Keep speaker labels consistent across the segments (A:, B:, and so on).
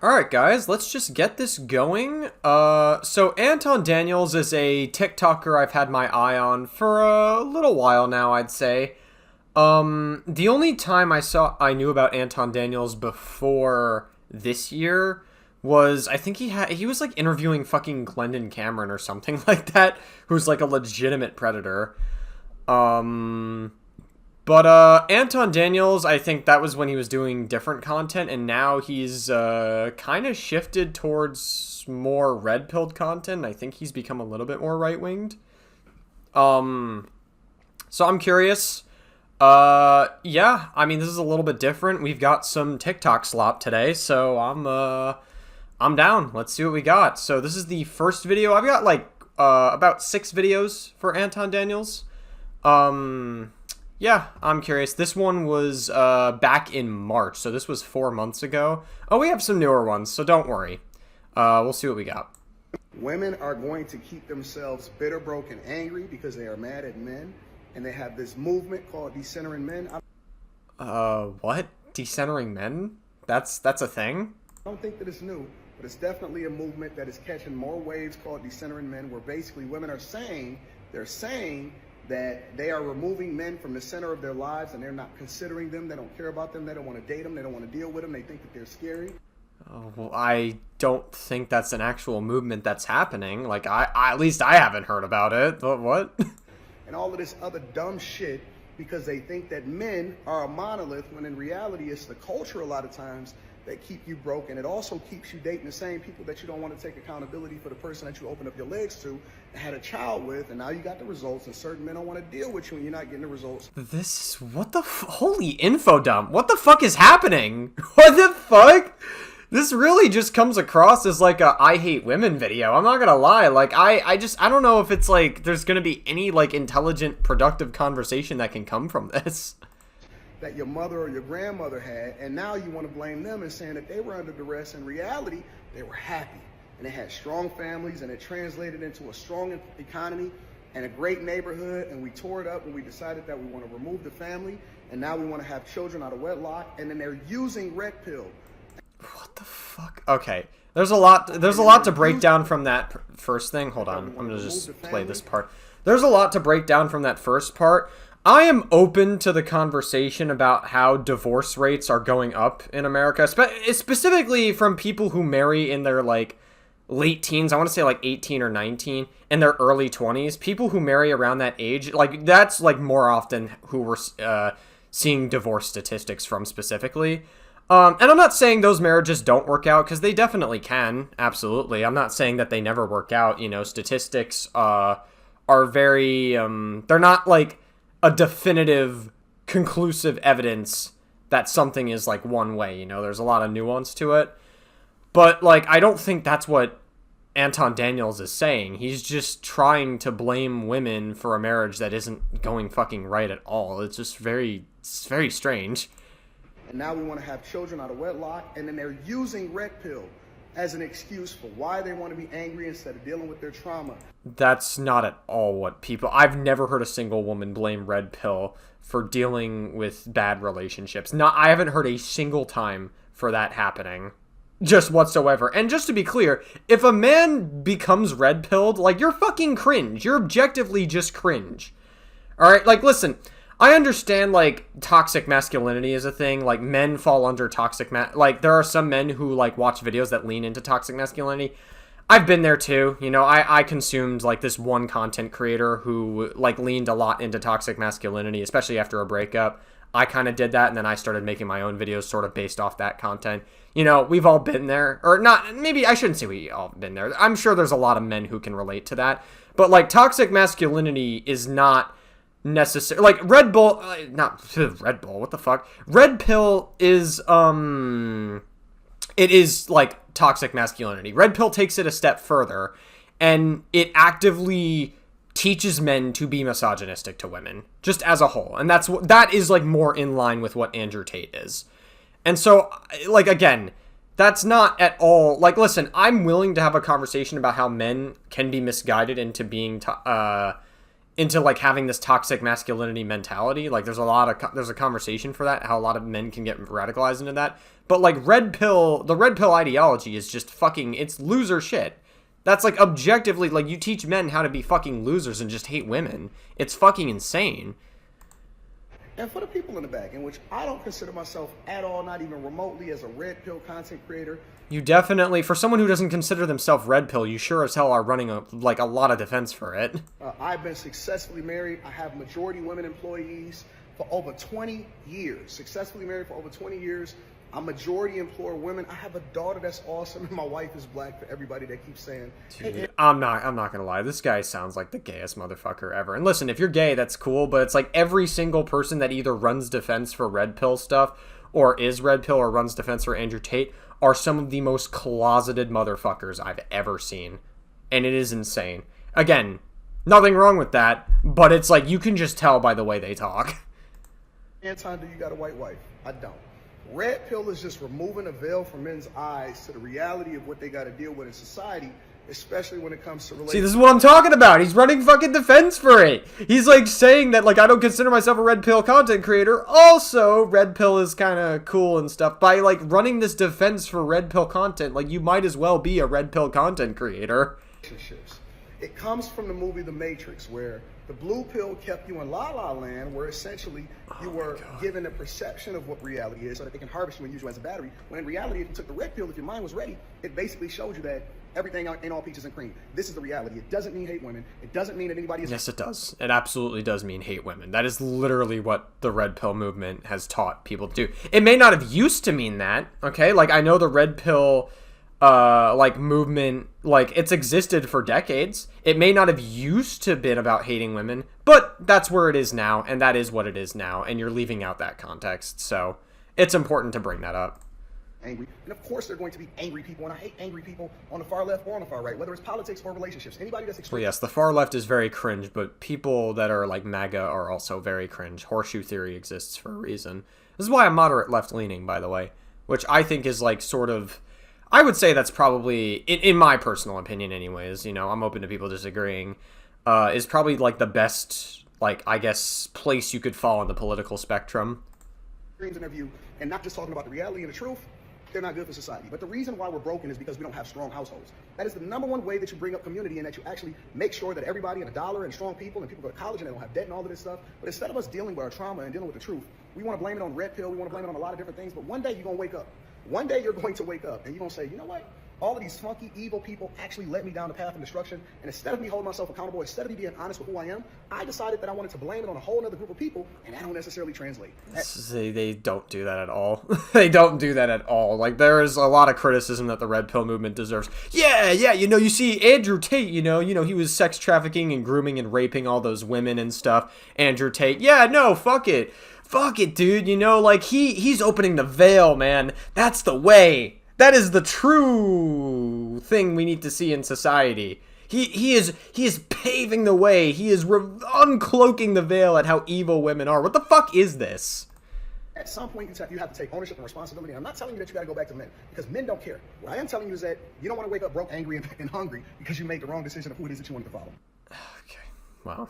A: Alright guys, let's just get this going. So Anton Daniels is a TikToker I've had my eye on for a little while now, I'd say. The only time I knew about Anton Daniels before this year was, I think he was like interviewing fucking Glendon Cameron or something like that, who's like a legitimate predator. Um, but Anton Daniels, I think that was when he was doing different content, and now he's kind of shifted towards more red-pilled content. I think he's become a little bit more right-winged. So I'm curious. Yeah, I mean, this is a little bit different. We've got some TikTok slop today, so I'm down. Let's see what we got. So this is the first video. I've got like about 6 videos for Anton Daniels. Yeah, I'm curious. This one was back in March, so this was 4 months ago. Oh, we have some newer ones, so don't worry. We'll see what we got.
B: Women are going to keep themselves bitter, broke, and angry because they are mad at men, and they have this movement called decentering men.
A: What? Decentering men? That's a thing?
B: I don't think that it's new, but it's definitely a movement that is catching more waves called decentering men, where basically women are saying, that they are removing men from the center of their lives and they're not considering them. They don't care about them. They don't want to date them. They don't want to deal with them. They think that they're scary.
A: Oh, well, I don't think that's an actual movement that's happening. Like, I at least I haven't heard about it. But what?
B: And all of this other dumb shit because they think that men are a monolith, when in reality it's the culture a lot of times that keep you broke, and it also keeps you dating the same people that you don't want to take accountability for the person that you opened up your legs to and had a child with, and now you got the results, and certain men don't want to deal with you and you're not getting the results.
A: This, what the holy info dump. What the fuck is happening? What the fuck? This really just comes across as like a I hate women video. I'm not gonna lie. Like, I don't know if it's like there's gonna be any like intelligent, productive conversation that can come from this.
B: That your mother or your grandmother had, and now you want to blame them and saying that they were under duress. In reality, they were happy and they had strong families, and it translated into a strong economy and a great neighborhood, and we tore it up and we decided that we want to remove the family, and now we want to have children out of wedlock, and then they're using red pill.
A: What the fuck? Okay, there's a lot to break down from that first thing. Hold on, I'm gonna just play this part. There's a lot to break down from that first part. I am open to the conversation about how divorce rates are going up in America, specifically from people who marry in their like late teens. I want to say like 18 or 19, in their early 20s. People who marry around that age, like that's like more often who we're seeing divorce statistics from specifically. And I'm not saying those marriages don't work out, because they definitely can. Absolutely. I'm not saying that they never work out. You know, statistics are very, they're not like a definitive, conclusive evidence that something is like one way. You know, there's a lot of nuance to it. But like, I don't think that's what Anton Daniels is saying. He's just trying to blame women for a marriage that isn't going fucking right at all. It's just it's very strange.
B: And now we want to have children out of wedlock, and then they're using red pill as an excuse for why they want to be angry instead of dealing with their trauma.
A: That's not at all what people... I've never heard a single woman blame red pill for dealing with bad relationships. I haven't heard a single time for that happening. Just whatsoever. And just to be clear, if a man becomes red pilled, like, you're fucking cringe. You're objectively just cringe. Alright, like, listen... I understand, like, toxic masculinity is a thing. Like, men fall under toxic like, there are some men who, like, watch videos that lean into toxic masculinity. I've been there, too. You know, I consumed, like, this one content creator who, like, leaned a lot into toxic masculinity, especially after a breakup. I kind of did that, and then I started making my own videos sort of based off that content. You know, we've all been there. Or not, maybe I shouldn't say we all been there. I'm sure there's a lot of men who can relate to that. But, like, toxic masculinity is not... necessary. Like, Red Bull, not Red Bull, what the fuck? Red Pill is, it is, like, toxic masculinity. Red Pill takes it a step further, and it actively teaches men to be misogynistic to women, just as a whole. And that is, like, more in line with what Andrew Tate is. And so, like, again, that's not at all, like, listen, I'm willing to have a conversation about how men can be misguided into being, into like having this toxic masculinity mentality. Like there's a conversation for that, how a lot of men can get radicalized into that. But like the red pill ideology is just fucking, it's loser shit. That's like objectively, like you teach men how to be fucking losers and just hate women. It's fucking insane.
B: And for the people in the back, in which I don't consider myself at all, not even remotely, as a red pill content creator.
A: You definitely, for someone who doesn't consider themselves red pill, you sure as hell are running a lot of defense for it.
B: I've been successfully married. I have majority women employees for over 20 years. Successfully married for over 20 years. I'm majority employer women. I have a daughter that's awesome, and my wife is black, for everybody that keeps saying.
A: Dude, I'm not gonna lie. This guy sounds like the gayest motherfucker ever. And listen, if you're gay, that's cool, but it's like every single person that either runs defense for red pill stuff, or is red pill, or runs defense for Andrew Tate, are some of the most closeted motherfuckers I've ever seen. And it is insane. Again, nothing wrong with that, but it's like you can just tell by the way they talk.
B: Anton, do you got a white wife? I don't. Red pill is just removing a veil from men's eyes to the reality of what they got to deal with in society, especially when it comes to relationships.
A: See, this is what I'm talking about. He's running fucking defense for it. He's like saying that, like, I don't consider myself a red pill content creator. Also, red pill is kind of cool and stuff. By, like, running this defense for red pill content, like, you might as well be a red pill content creator.
B: It comes from the movie The Matrix, where the blue pill kept you in La La Land, where essentially you were given a perception of what reality is so that they can harvest you and use you as a battery. When in reality, if you took the red pill, if your mind was ready, it basically showed you that everything ain't all peaches and cream. This is the reality. It doesn't mean hate women. It doesn't mean that anybody is...
A: Yes, it does. It absolutely does mean hate women. That is literally what the red pill movement has taught people to do. It may not have used to mean that, okay? Like, I know the red pill... like movement, like it's existed for decades. It may not have used to been about hating women, but that's where it is now, and that is what it is now, and you're leaving out that context, so it's important to bring that up.
B: Angry, and of course there are going to be angry people, and I hate angry people on the far left or on the far right, whether it's politics or relationships. Anybody that's extreme.
A: Well, yes, the far left is very cringe, but people that are like MAGA are also very cringe. Horseshoe theory exists for a reason. This is why I'm moderate left-leaning, by the way, which I think is like sort of... I would say that's probably, in my personal opinion anyways, you know, I'm open to people disagreeing, is probably like the best, like, I guess, place you could fall on the political spectrum.
B: Interview, and not just talking about the reality and the truth, they're not good for society. But the reason why we're broken is because we don't have strong households. That is the number one way that you bring up community, and that you actually make sure that everybody and a dollar and strong people and people go to college and they don't have debt and all of this stuff. But instead of us dealing with our trauma and dealing with the truth, we want to blame it on red pill, we want to blame it on a lot of different things, but one day you're going to wake up. One day you're going to wake up and you're going to say, you know what? All of these funky, evil people actually led me down the path of destruction. And instead of me holding myself accountable, instead of me being honest with who I am, I decided that I wanted to blame it on a whole other group of people, and that don't necessarily translate.
A: They don't do that at all. They don't do that at all. Like, there is a lot of criticism that the red pill movement deserves. Yeah, you know, you see Andrew Tate, you know, he was sex trafficking and grooming and raping all those women and stuff. Andrew Tate, yeah, no, fuck it. Fuck it, dude, you know, like, he's opening the veil, man. That's the way. That is the true thing we need to see in society. He is paving the way. He is uncloaking the veil at how evil women are. What the fuck is this?
B: At some point, you have to take ownership and responsibility. I'm not telling you that you got to go back to men, because men don't care. What I am telling you is that you don't want to wake up broke, angry, and hungry because you made the wrong decision of who it is that you wanted to follow.
A: Okay, well...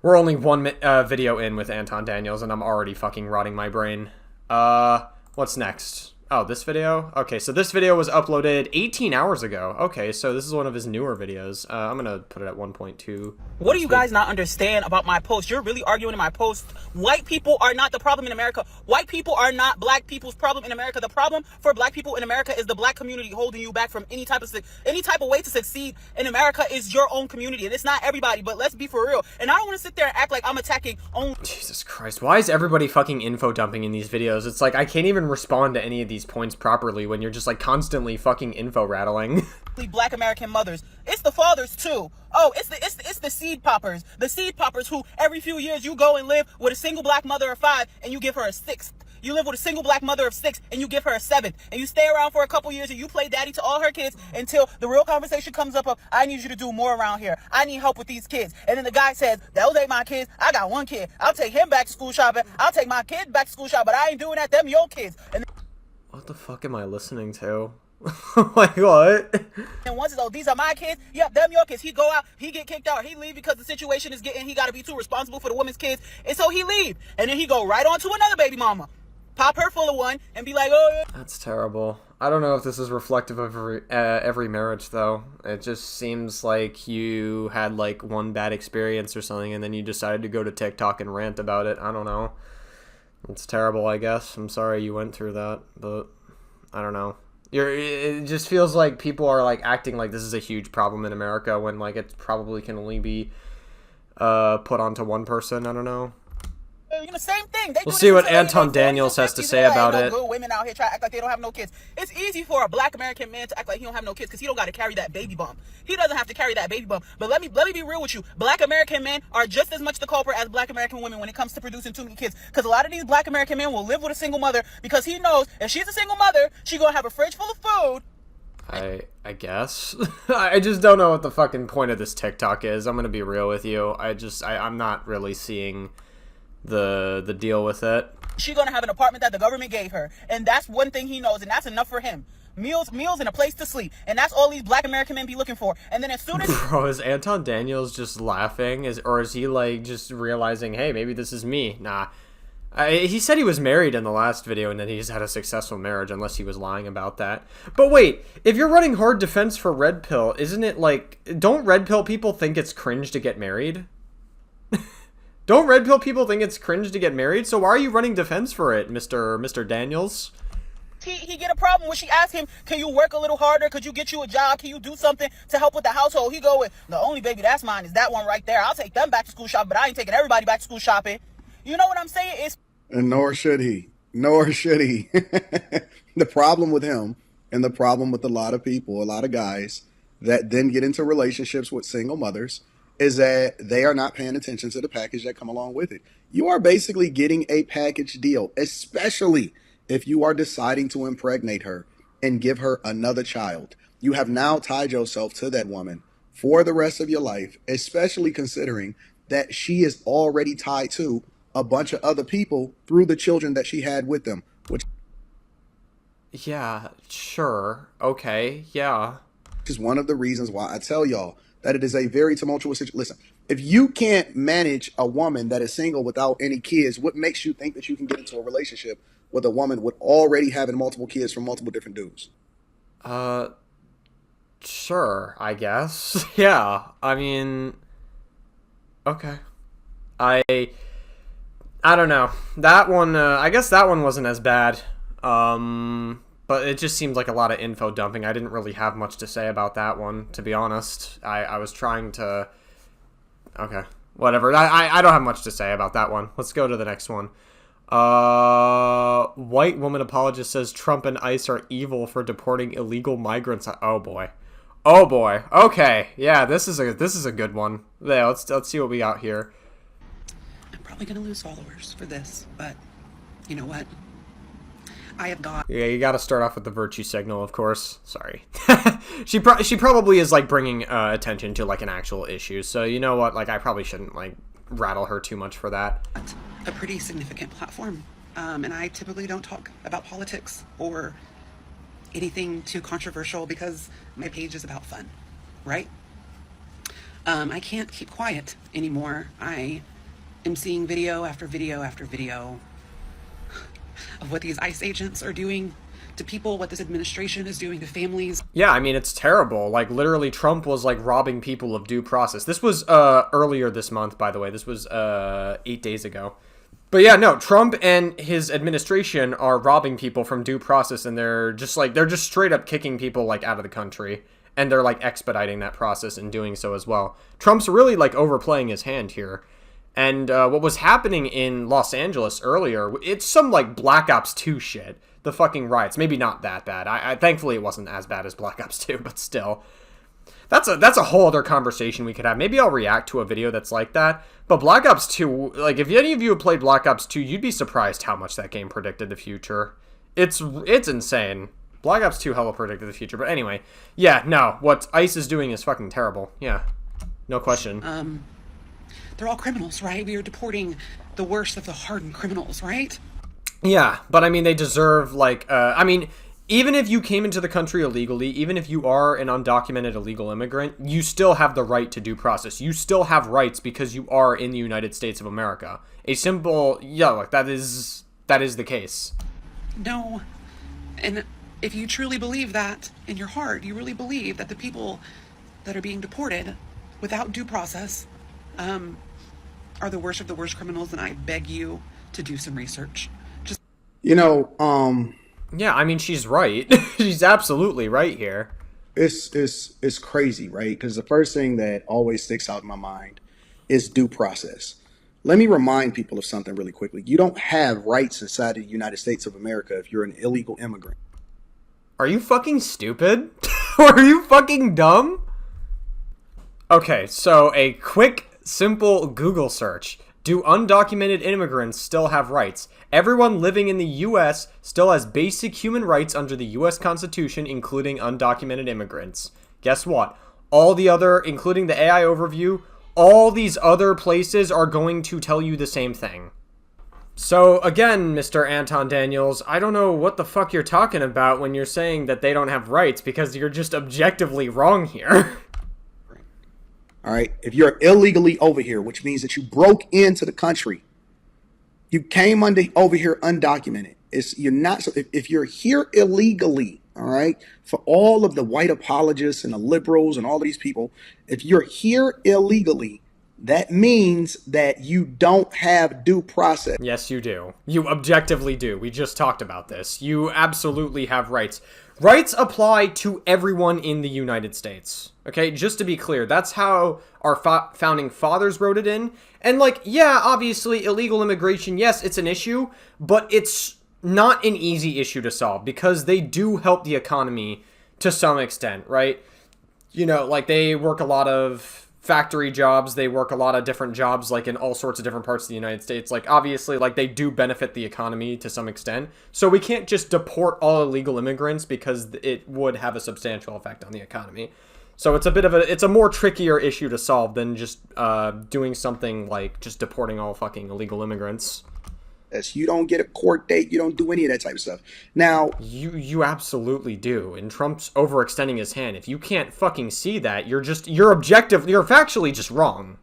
A: We're only one video in with Anton Daniels, and I'm already fucking rotting my brain. What's next? Oh, this video? Okay, so this video was uploaded 18 hours ago. Okay, so this is one of his newer videos. I'm gonna put it at 1.2.
C: What do you guys not understand about my post? You're really arguing in my post. White people are not the problem in America. White people are not black people's problem in America. The problem for black people in America is the black community holding you back from any type of way to succeed in America is your own community. And it's not everybody, but let's be for real. And I don't want to sit there and act like I'm attacking only...
A: Jesus Christ, why is everybody fucking info dumping in these videos? It's like, I can't even respond to any of these points properly when you're just like constantly fucking info rattling.
C: Black American mothers. It's the fathers too. Oh, it's the seed poppers. The seed poppers who every few years you go and live with a single black mother of 5 and you give her a 6th. You live with a single black mother of 6 and you give her a 7th. And you stay around for a couple years and you play daddy to all her kids until the real conversation comes up of, I need you to do more around here. I need help with these kids. And then the guy says, those ain't my kids. I got one kid. I'll take him back to school shopping. I'll take my kid back to school shopping, but I ain't doing that. Them your kids. And
A: what the fuck am I listening to? Like, what?
C: And once it's, oh, these are my kids, yep, them your kids. He go out, he get kicked out, he leave because the situation is getting, he got to be too responsible for the woman's kids, and so he leave. And then he go right on to another baby mama, pop her full of one, and be like, oh, yeah.
A: That's terrible. I don't know if this is reflective of every marriage, though. It just seems like you had, like, one bad experience or something, and then you decided to go to TikTok and rant about it. I don't know. It's terrible, I guess. I'm sorry you went through that, but I don't know. It just feels like people are, like, acting like this is a huge problem in America when, like, it probably can only be put onto one person. I don't know.
C: You know, same thing.
A: We'll see what Anton Daniels has to say about it.
C: Good women out here try to act like they don't have no kids. It's easy for a black American man to act like he don't have no kids because he don't got to carry that baby bump. He doesn't have to carry that baby bump. But let me be real with you. Black American men are just as much the culprit as black American women when it comes to producing too many kids. Because a lot of these black American men will live with a single mother because he knows if she's a single mother, she's gonna have a fridge full of food.
A: I guess. I just don't know what the fucking point of this TikTok is. I'm gonna be real with you. I'm not really seeing the deal with it.
C: She's gonna have an apartment that the government gave her, and that's one thing he knows, and that's enough for him. Meals and a place to sleep, and that's all these black American men be looking for. And then as soon as
A: bro, is Anton Daniels just laughing, or is he like just realizing, hey, maybe this is me? Nah. He said he was married in the last video and that he's had a successful marriage, unless he was lying about that. But wait, if you're running hard defense for Red Pill, isn't it like, don't Red Pill people think it's cringe to get married? Don't Red Pill people think it's cringe to get married? So why are you running defense for it, Mr. Daniels?
C: he get a problem when she asks him, can you work a little harder? Could you get you a job? Can you do something to help with the household? He go with, the only baby that's mine is that one right there. I'll take them back to school shopping, but I ain't taking everybody back to school shopping. You know what I'm saying? It's
B: And nor should he. Nor should he. The problem with him and the problem with a lot of people, a lot of guys that then get into relationships with single mothers is that they are not paying attention to the package that come along with it. You are basically getting a package deal, especially if you are deciding to impregnate her and give her another child. You have now tied yourself to that woman for the rest of your life, especially considering that she is already tied to a bunch of other people through the children that she had with them, which
A: Yeah, sure. Okay, yeah.
B: is one of the reasons why I tell y'all that it is a very tumultuous situation. Listen, if you can't manage a woman that is single without any kids, what makes you think that you can get into a relationship with a woman with already having multiple kids from multiple different dudes?
A: Sure, I guess. Yeah, I mean, okay. I don't know. That one, I guess that one wasn't as bad. But it just seemed like a lot of info dumping. I didn't really have much to say about that one, to be honest. I was trying to... Okay, whatever. I don't have much to say about that one. Let's go to the next one. White woman apologist says Trump and ICE are evil for deporting illegal migrants. Oh boy. Oh boy. Okay. Yeah, this is a good one. Yeah, let's see what we got here.
D: I'm probably gonna lose followers for this, but you know what? I have got...
A: Yeah, you got to start off with the virtue signal, of course. Sorry. she probably is, like, bringing attention to, like, an actual issue. So, you know what? Like, I probably shouldn't, like, rattle her too much for that.
D: a pretty significant platform. And I typically don't talk about politics or anything too controversial because my page is about fun, right? I can't keep quiet anymore. I am seeing video after video after video of what these ICE agents are doing to people, what this administration is doing to families.
A: Yeah, I mean, it's terrible. Like, literally, Trump was, like, robbing people of due process. This was earlier this month, by the way. This was 8 days ago. But yeah, no, Trump and his administration are robbing people from due process, and they're just straight up kicking people, like, out of the country. And they're, like, expediting that process and doing so as well. Trump's really, like, overplaying his hand here. And what was happening in Los Angeles earlier, it's some, like, Black Ops 2 shit. The fucking riots. Maybe not that bad. I thankfully, it wasn't as bad as Black Ops 2, but still. That's a whole other conversation we could have. Maybe I'll react to a video that's like that. But Black Ops 2, like, if any of you have played Black Ops 2, you'd be surprised how much that game predicted the future. It's insane. Black Ops 2 hella predicted the future. But anyway, yeah, no. What ICE is doing is fucking terrible. Yeah. No question.
D: They're all criminals, right? We are deporting the worst of the hardened criminals, right?
A: Yeah, but I mean, they deserve, like, I mean, even if you came into the country illegally, even if you are an undocumented illegal immigrant, you still have the right to due process. You still have rights because you are in the United States of America. A simple, yeah, like that is the case.
D: No. And if you truly believe that in your heart, you really believe that the people that are being deported without due process are the worst of the worst criminals, then I beg you to do some research. Just
A: Yeah, I mean, she's right. She's absolutely right here.
B: it's crazy, right? Because the first thing that always sticks out in my mind is due process. Let me remind people of something really quickly. You don't have rights inside the United States of America if you're an illegal immigrant.
A: Are you fucking stupid? Are you fucking dumb? Okay, so a quick, simple Google search. Do undocumented immigrants still have rights? Everyone living in the U.S. still has basic human rights under the U.S. Constitution, including undocumented immigrants. Guess what? All the other, including the AI overview, all these other places are going to tell you the same thing. So, again, Mr. Anton Daniels, I don't know what the fuck you're talking about when you're saying that they don't have rights, because you're just objectively wrong here.
B: All right. If you're illegally over here, which means that you broke into the country, you came over here undocumented. You're not. So if you're here illegally, all right, for all of the white apologists and the liberals and all of these people, if you're here illegally, that means that you don't have due process.
A: Yes, you do. You objectively do. We just talked about this. You absolutely have rights. Rights apply to everyone in the United States. Okay, just to be clear, that's how our founding fathers wrote it in. And like, yeah, obviously illegal immigration, yes, it's an issue, but it's not an easy issue to solve because they do help the economy to some extent, right? You know, like they work a lot of factory jobs, they work a lot of different jobs like in all sorts of different parts of the United States. Like obviously like they do benefit the economy to some extent. So we can't just deport all illegal immigrants because it would have a substantial effect on the economy. So it's a more trickier issue to solve than just doing something like just deporting all fucking illegal immigrants.
B: You don't get a court date. You don't do any of that type of stuff. Now,
A: you absolutely do. And Trump's overextending his hand. If you can't fucking see that, you're factually just wrong.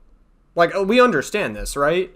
A: Like, we understand this, right?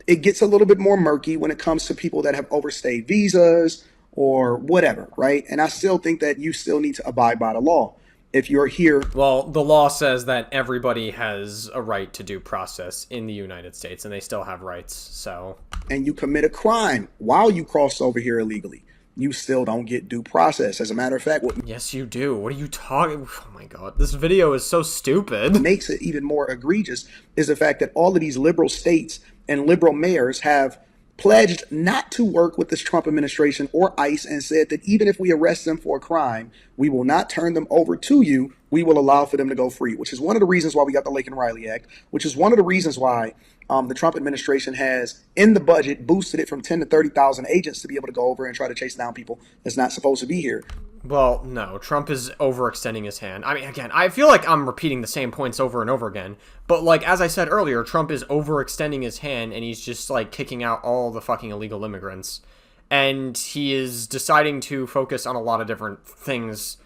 B: It gets a little bit more murky when it comes to people that have overstayed visas or whatever, right? And I still think that you still need to abide by the law. If you're here...
A: Well, the law says that everybody has a right to due process in the United States, and they still have rights, so...
B: And you commit a crime while you cross over here illegally, you still don't get due process. As a matter of fact...
A: Yes, you do. What are you talking... Oh my god, this video is so stupid.
B: What makes it even more egregious is the fact that all of these liberal states and liberal mayors have pledged not to work with this Trump administration or ICE and said that even if we arrest them for a crime, we will not turn them over to you. We will allow for them to go free, which is one of the reasons why we got the Laken Riley Act, which is one of the reasons why the Trump administration has, in the budget, boosted it from 10 to 30,000 agents to be able to go over and try to chase down people that's not supposed to be here.
A: Well, no, Trump is overextending his hand. I mean, again, I feel like I'm repeating the same points over and over again. But, like, as I said earlier, Trump is overextending his hand, and he's just, like, kicking out all the fucking illegal immigrants. And he is deciding to focus on a lot of different things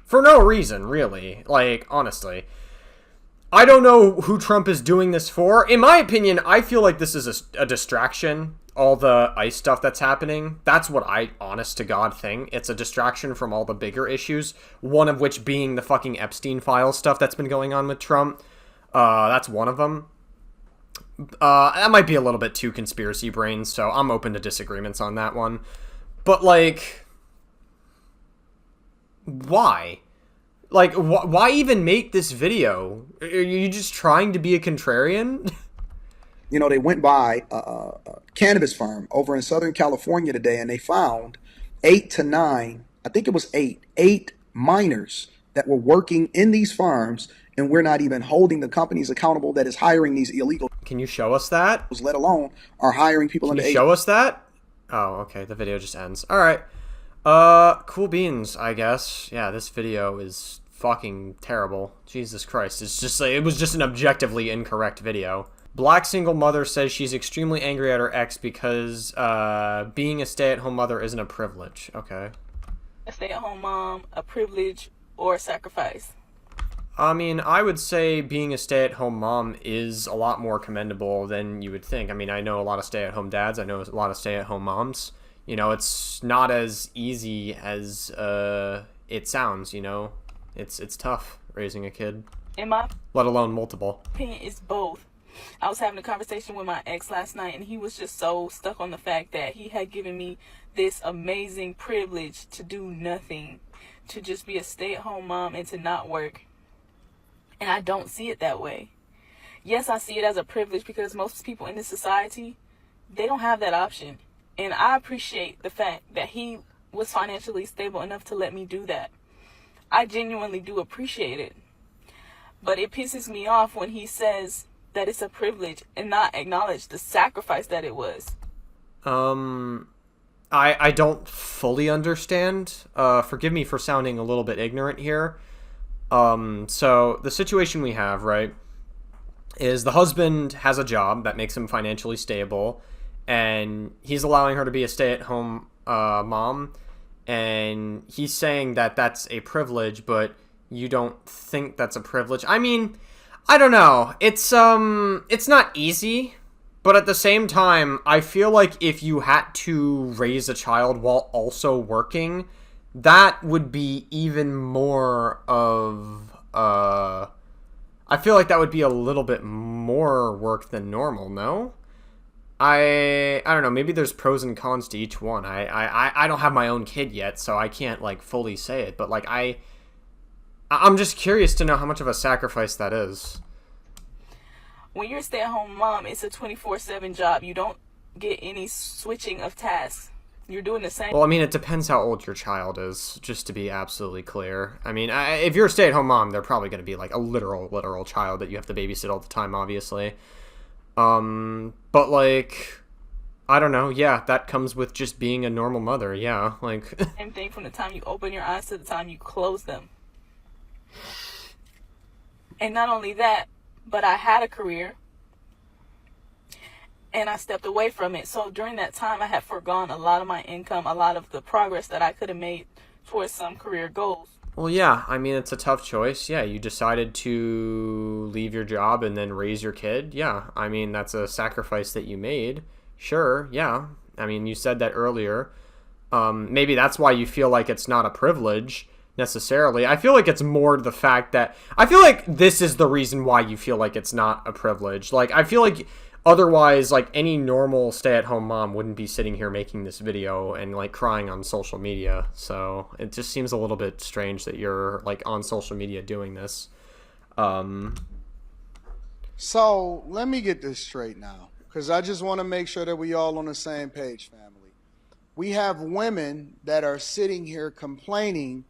A: for no reason, really. Like, honestly. I don't know who Trump is doing this for. In my opinion, I feel like this is a distraction. All the ICE stuff that's happening, that's what I, honest to God, think. It's a distraction from all the bigger issues, one of which being the fucking Epstein file stuff that's been going on with Trump. That's one of them. That might be a little bit too conspiracy brains, so I'm open to disagreements on that one. But, like, why? Like, why even make this video? Are you just trying to be a contrarian?
B: You know, they went by a cannabis farm over in Southern California today, and they found 8 to 9, I think it was 8 minors that were working in these farms, and we're not even holding the companies accountable that is hiring these illegal.
A: Can you show us that?
B: Let alone are hiring people
A: Can
B: under
A: you show us that? Oh, okay, the video just ends. All right. Cool beans, I guess. Yeah, this video is fucking terrible. Jesus Christ. It's just like, it was just an objectively incorrect video. Black single mother says she's extremely angry at her ex because being a stay-at-home mother isn't a privilege. Okay.
C: a stay-at-home mom a privilege or a sacrifice?
A: I mean, I would say being a stay-at-home mom is a lot more commendable than you would think. I mean, I know a lot of stay-at-home dads. I know a lot of stay-at-home moms. You know, it's not as easy as it sounds, you know. It's tough raising a kid,
C: In my
A: let alone multiple.
C: opinion, it's both. I was having a conversation with my ex last night, and he was just so stuck on the fact that he had given me this amazing privilege to do nothing, to just be a stay-at-home mom and to not work. And I don't see it that way. Yes, I see it as a privilege because most people in this society, they don't have that option. And I appreciate the fact that he was financially stable enough to let me do that. I genuinely do appreciate it. But it pisses me off when he says that it's a privilege and not acknowledge the sacrifice that it was.
A: I don't fully understand. Forgive me for sounding a little bit ignorant here. So the situation we have, right, is the husband has a job that makes him financially stable, and he's allowing her to be a stay-at-home mom, and he's saying that that's a privilege, but you don't think that's a privilege. I mean, I don't know. It's not easy, but at the same time, I feel like if you had to raise a child while also working, that would be even more of I feel like that would be a little bit more work than normal, no? I don't know, maybe there's pros and cons to each one. I don't have my own kid yet, so I can't like fully say it, but like I'm just curious to know how much of a sacrifice that is.
C: When you're a stay-at-home mom, it's a 24/7 job. You don't get any switching of tasks. You're doing the same.
A: Well, I mean, it depends how old your child is, just to be absolutely clear. I mean, if you're a stay-at-home mom, they're probably going to be like a literal child that you have to babysit all the time, obviously. But like, I don't know. Yeah, that comes with just being a normal mother. Yeah, like.
C: Same thing from the time you open your eyes to the time you close them. And not only that, but I had a career and I stepped away from it. So during that time, I had forgone a lot of my income, a lot of the progress that I could have made towards some career goals.
A: Well, yeah, I mean, it's a tough choice. Yeah, you decided to leave your job and then raise your kid. Yeah, I mean, that's a sacrifice that you made. Sure, yeah. I mean, you said that earlier. Maybe that's why you feel like it's not a privilege necessarily. I feel like it's more the fact that I feel like this is the reason why you feel like it's not a privilege. Like, I feel like otherwise, like, any normal stay-at-home mom wouldn't be sitting here making this video and like crying on social media. So it just seems a little bit strange that you're like on social media doing this.
B: So let me get this straight now, because I just want to make sure that we all on the same page, family. We have women that are sitting here complaining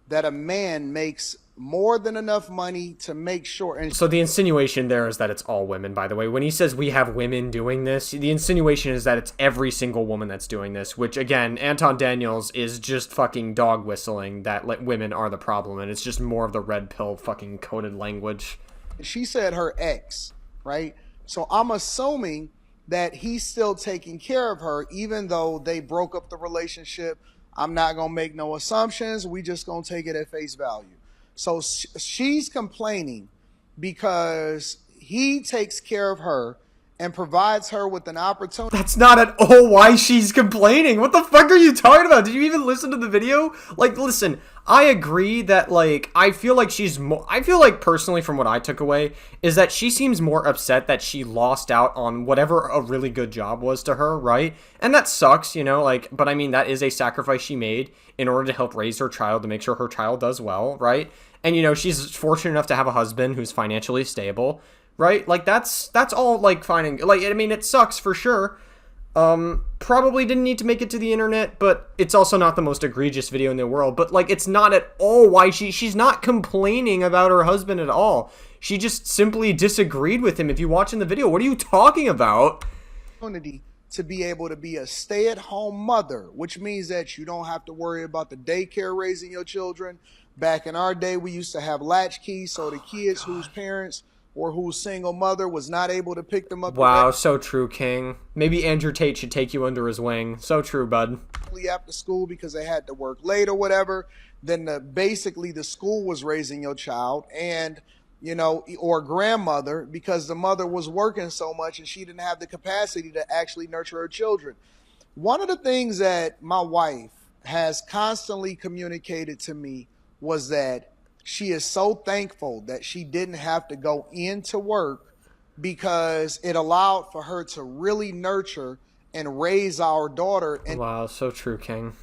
B: that a man makes more than enough money to make sure. And
A: so the insinuation there is that it's all women, by the way. When he says we have women doing this, the insinuation is that it's every single woman that's doing this, which, again, Anton Daniels is just fucking dog whistling that women are the problem, and it's just more of the red pill fucking coded language.
B: she said her ex, right? So I'm assuming that he's still taking care of her, even though they broke up the relationship. I'm not going to make no assumptions. We just going to take it at face value. So she's complaining because he takes care of her and provides her with an opportunity.
A: That's not at all why she's complaining. What the fuck are you talking about? Did you even listen to the video? Like, listen, I agree that, like, I feel like she's more, I feel like personally from what I took away is that she seems more upset that she lost out on whatever a really good job was to her, right? And that sucks, you know, like, but I mean, that is a sacrifice she made in order to help raise her child, to make sure her child does well, right? And, you know, she's fortunate enough to have a husband who's financially stable, right? Like, that's all, like, fine and, like, I mean, it sucks for sure. Probably didn't need to make it to the internet, but it's also not the most egregious video in the world. But, like, it's not at all why she's not complaining about her husband at all. She just simply disagreed with him. If you watch in the video, what are you talking about?
B: To be able to be a stay-at-home mother, which means that you don't have to worry about the daycare raising your children. Back in our day, we used to have latchkey, so the kids whose parents or whose single mother was not able to pick them up.
A: Wow, so true, King. Maybe Andrew Tate should take you under his wing. So true, bud.
B: After school because they had to work late or whatever, then basically the school was raising your child, and or grandmother, because the mother was working so much and she didn't have the capacity to actually nurture her children. One of the things that my wife has constantly communicated to me was that she is so thankful that she didn't have to go into work, because it allowed for her to really nurture and raise our daughter and
A: wow, so true, King.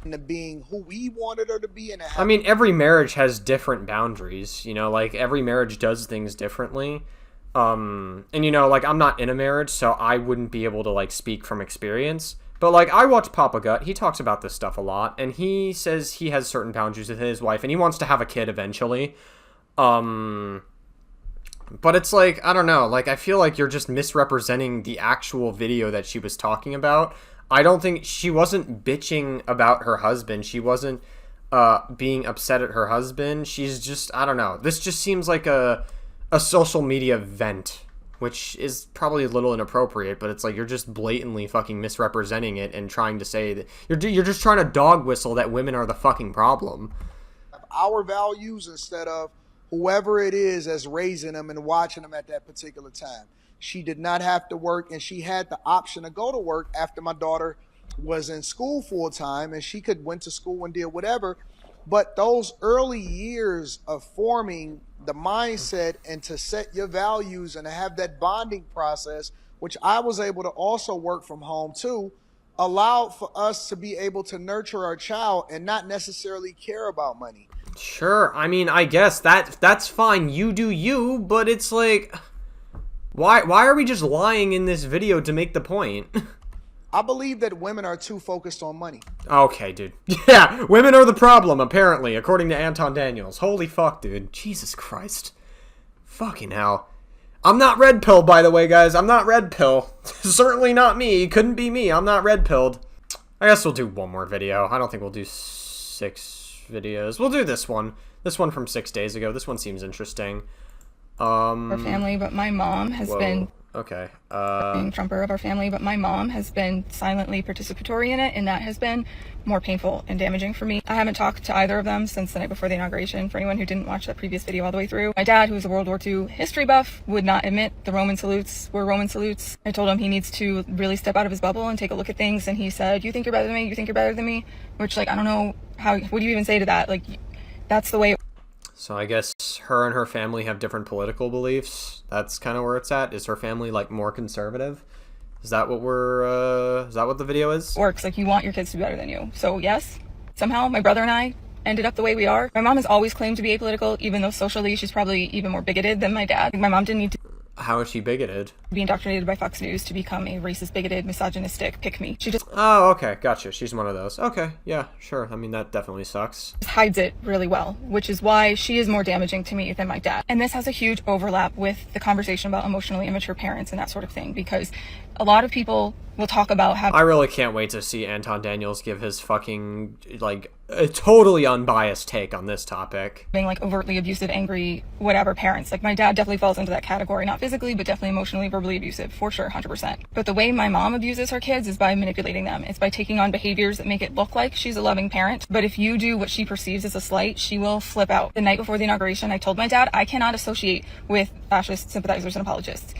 B: into being who we wanted her to be. And
A: I mean, every marriage has different boundaries, like every marriage does things differently. And like I'm not in a marriage, so I wouldn't be able to like speak from experience. But like I watch Papa Gut, he talks about this stuff a lot, and he says he has certain boundaries with his wife, and he wants to have a kid eventually. But it's like, I don't know, like I feel like you're just misrepresenting the actual video that she was talking about. I don't think she wasn't bitching about her husband. She wasn't being upset at her husband. She's just, I don't know. This just seems like a social media vent, which is probably a little inappropriate, but it's like you're just blatantly fucking misrepresenting it and trying to say that you're just trying to dog whistle that women are the fucking problem.
B: Our values instead of whoever it is that's raising them and watching them at that particular time. She did not have to work, and she had the option to go to work after my daughter was in school full time, and she could went to school and did whatever. But those early years of forming the mindset and to set your values and to have that bonding process, which I was able to also work from home too, allowed for us to be able to nurture our child and not necessarily care about money.
A: Sure, I mean, I guess that's fine. You do you, but it's like, why are we just lying in this video to make the point?
B: I believe that women are too focused on money.
A: Okay, dude. Yeah, women are the problem, apparently, according to Anton Daniels. Holy fuck, dude. Jesus Christ. Fucking hell. I'm not red pill, by the way, guys. I'm not red pill. Certainly not me. Couldn't be me. I'm not red pilled. I guess we'll do one more video. I don't think we'll do 6 videos. We'll do this one. This one from 6 days ago. This one seems interesting.
E: Our family, but my mom has been
A: okay.
E: being trumper of our family, but my mom has been silently participatory in it, and that has been more painful and damaging for me. I haven't talked to either of them since the night before the inauguration. For anyone who didn't watch that previous video all the way through, my dad, who's a World War II history buff, would not admit the Roman salutes were Roman salutes. I told him he needs to really step out of his bubble and take a look at things, and he said, "You think you're better than me? You think you're better than me?" Which, like, I don't know what do you even say to that? Like, that's the way.
A: So I guess her and her family have different political beliefs. That's kind of where it's at. Is her family like more conservative? Is that what is that what the video is?
E: Works. Like, you want your kids to be better than you. So yes, somehow my brother and I ended up the way we are. My mom has always claimed to be apolitical, even though socially she's probably even more bigoted than my dad. My mom didn't need to
A: How is she bigoted?
E: be indoctrinated by Fox News to become a racist, bigoted, misogynistic pick-me. She just
A: Oh, okay, gotcha. She's one of those. Okay, yeah, sure. I mean, that definitely sucks.
E: hides it really well, which is why she is more damaging to me than my dad. And this has a huge overlap with the conversation about emotionally immature parents and that sort of thing, because a lot of people will talk about how
A: I really can't wait to see Anton Daniels give his fucking, like, a totally unbiased take on this topic.
E: being like overtly abusive, angry, whatever parents. Like, my dad definitely falls into that category, not physically, but definitely emotionally, verbally abusive, for sure, 100%. But the way my mom abuses her kids is by manipulating them. It's by taking on behaviors that make it look like she's a loving parent. But if you do what she perceives as a slight, she will flip out. The night before the inauguration, I told my dad I cannot associate with fascist sympathizers and apologists.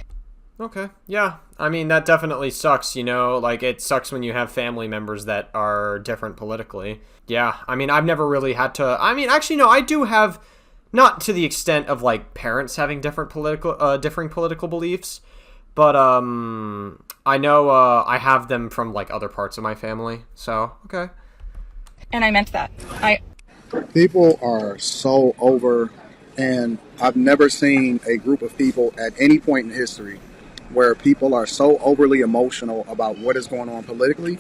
A: Okay, yeah. I mean, that definitely sucks, like, it sucks when you have family members that are different politically. Yeah, I mean, I've never really had to, actually, no, I do have, not to the extent of, like, parents having different differing political beliefs, but, I know, I have them from, like, other parts of my family, so, okay.
E: And I meant that.
F: People are so over, and I've never seen a group of people at any point in history where people are so overly emotional about what is going on politically.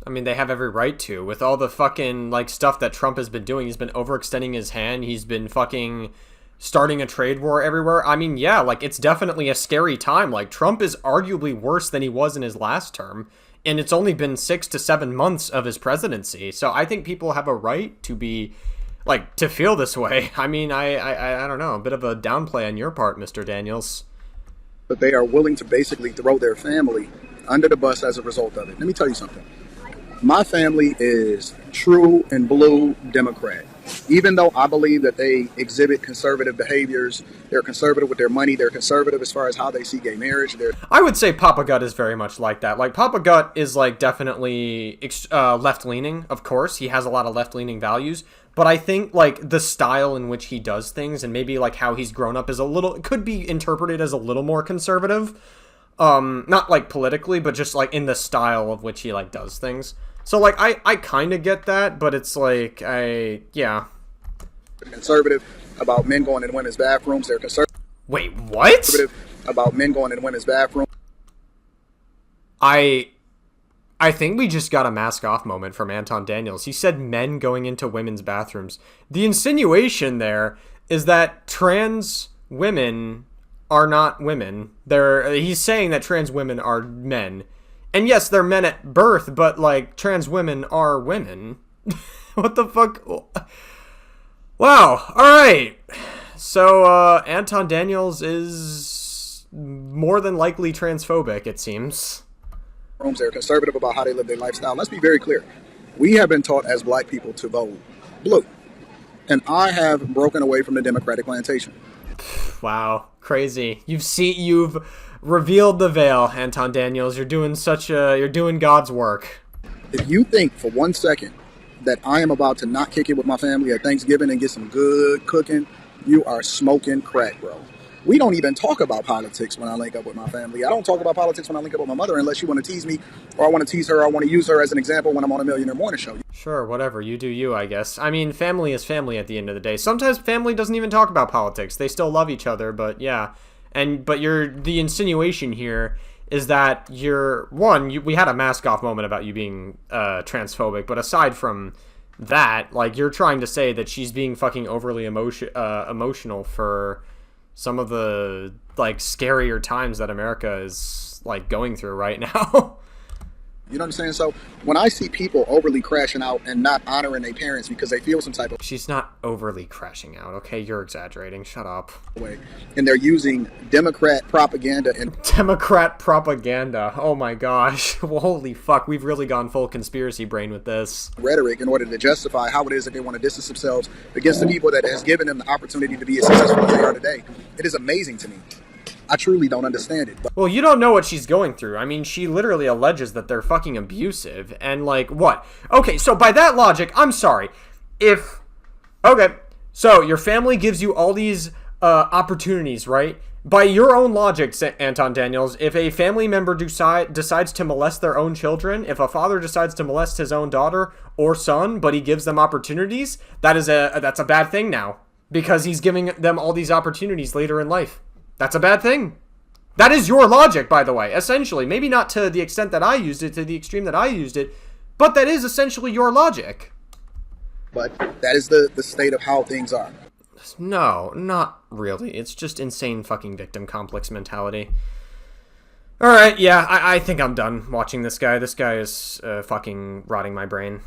A: I mean, they have every right to. With all the fucking, like, stuff that Trump has been doing, he's been overextending his hand, he's been fucking starting a trade war everywhere. I mean, yeah, like, it's definitely a scary time. Like, Trump is arguably worse than he was in his last term, and it's only been 6 to 7 months of his presidency. So I think people have a right to be like, to feel this way. I mean, I don't know, a bit of a downplay on your part, Mr. Daniels.
F: But they are willing to basically throw their family under the bus as a result of it. Let me tell you something. My family is true and blue Democrat. Even though I believe that they exhibit conservative behaviors, they're conservative with their money, they're conservative as far as how they see gay marriage.
A: I would say Papa Gut is very much like that. Like, Papa Gut is, like, definitely left-leaning, of course. He has a lot of left-leaning values. But I think, like, the style in which he does things and maybe, like, how he's grown up is could be interpreted as a little more conservative. Not, like, politically, but just, like, in the style of which he, like, does things. So, like, I kind of get that, but it's like, yeah.
F: Conservative about men going in women's bathrooms. They're conservative.
A: Wait, what?
F: About men going in women's bathrooms.
A: I think we just got a mask off moment from Anton Daniels. He said men going into women's bathrooms. The insinuation there is that trans women are not women. He's saying that trans women are men. And yes, they're men at birth, but, like, trans women are women. What the fuck? Wow. All right. So, Anton Daniels is more than likely transphobic, it seems.
F: They're conservative about how they live their lifestyle. Let's be very clear. We have been taught as black people to vote blue. And I have broken away from the Democratic plantation.
A: Wow. Crazy. You've revealed the veil, Anton Daniels. You're doing God's work.
F: If you think for 1 second that I am about to not kick it with my family at Thanksgiving and get some good cooking, you are smoking crack, bro. We don't even talk about politics when I link up with my family. I don't talk about politics when I link up with my mother unless you want to tease me, or I want to tease her, or I want to use her as an example when I'm on a Millionaire Morning Show.
A: Sure, whatever. You do you, I guess. I mean, family is family at the end of the day. Sometimes family doesn't even talk about politics. They still love each other, but yeah. But the insinuation here is that we had a mask off moment about you being transphobic, but aside from that, like, you're trying to say that she's being fucking overly emotional for some of the, like, scarier times that America is, like, going through right now.
F: You know what I'm saying? So when I see people overly crashing out and not honoring their parents because they feel some type of
A: She's not overly crashing out, okay? You're exaggerating. Shut up.
F: way, and they're using Democrat propaganda and
A: Democrat propaganda. Oh my gosh. Well, holy fuck. We've really gone full conspiracy brain with this.
F: rhetoric in order to justify how it is that they want to distance themselves against the people that has given them the opportunity to be as successful as they are today. It is amazing to me. I truly don't understand it. But
A: well, you don't know what she's going through. I mean, she literally alleges that they're fucking abusive. And, like, what? Okay, so by that logic, I'm sorry. Okay, so your family gives you all these opportunities, right? By your own logic, Anton Daniels, if a family member decides to molest their own children, if a father decides to molest his own daughter or son, but he gives them opportunities, that's a bad thing now. Because he's giving them all these opportunities later in life. That's a bad thing. That is your logic, by the way, essentially. Maybe not to the extent that I used it, to the extreme that I used it, but that is essentially your logic.
F: But that is the state of how things are.
A: No, not really. It's just insane fucking victim complex mentality. Alright, yeah, I think I'm done watching this guy. This guy is fucking rotting my brain.